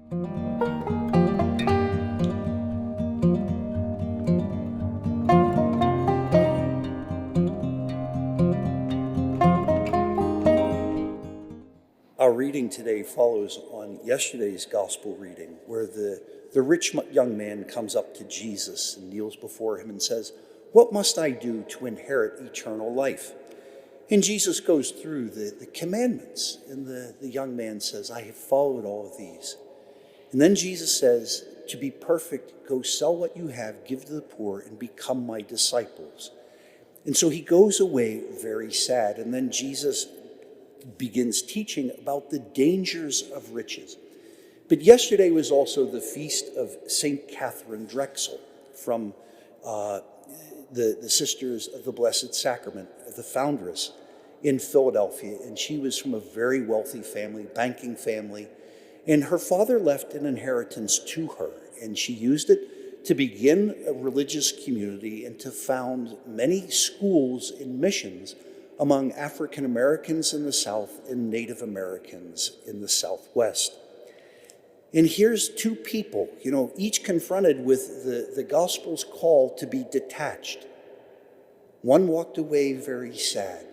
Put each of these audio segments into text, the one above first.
Our reading today follows on yesterday's gospel reading, where the rich young man comes up to Jesus and kneels before him and says, "What must I do to inherit eternal life?" And Jesus goes through the commandments, and the young man says, "I have followed all of these." And then Jesus says, "To be perfect, go sell what you have, give to the poor, and become my disciples." And so he goes away very sad, and then Jesus begins teaching about the dangers of riches. But yesterday was also the feast of St. Catherine Drexel from the Sisters of the Blessed Sacrament, the foundress in Philadelphia. And she was from a very wealthy family, banking family. And her father left an inheritance to her, and she used it to begin a religious community and to found many schools and missions among African Americans in the South and Native Americans in the Southwest. And here's two people, each confronted with the gospel's call to be detached. One walked away very sad,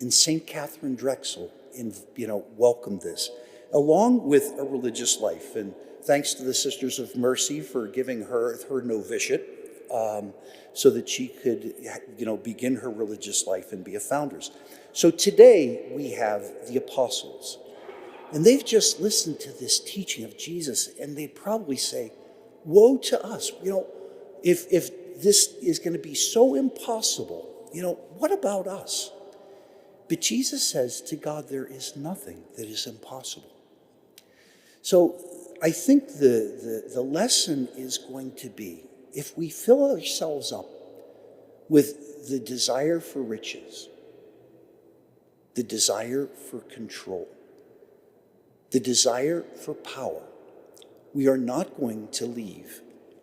and St. Catherine Drexel, welcomed this, along with a religious life. And thanks to the Sisters of Mercy for giving her novitiate, so that she could, begin her religious life and be a foundress. So today we have the apostles, and they've just listened to this teaching of Jesus, and they probably say, "Woe to us! If this is going to be so impossible, what about us?" But Jesus says, to God there is nothing that is impossible. So I think the lesson is going to be, if we fill ourselves up with the desire for riches, the desire for control, the desire for power, we are not going to leave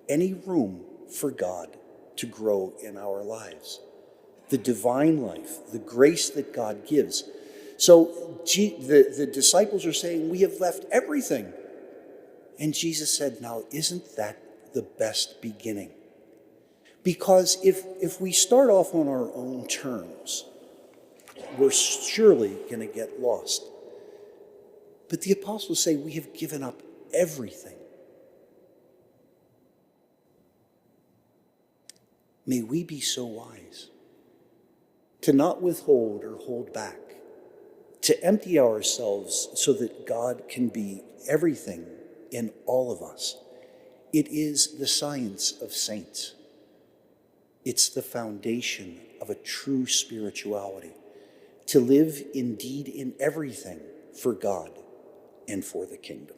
any room for God to grow in our lives. The divine life, the grace that God gives. So the disciples are saying, "We have left everything." And Jesus said, "Now, isn't that the best beginning?" Because if we start off on our own terms, we're surely going to get lost. But the apostles say we have given up everything. May we be so wise to not withhold or hold back, to empty ourselves so that God can be everything in all of us. It is the science of saints. It's the foundation of a true spirituality, to live indeed in everything for God and for the kingdom.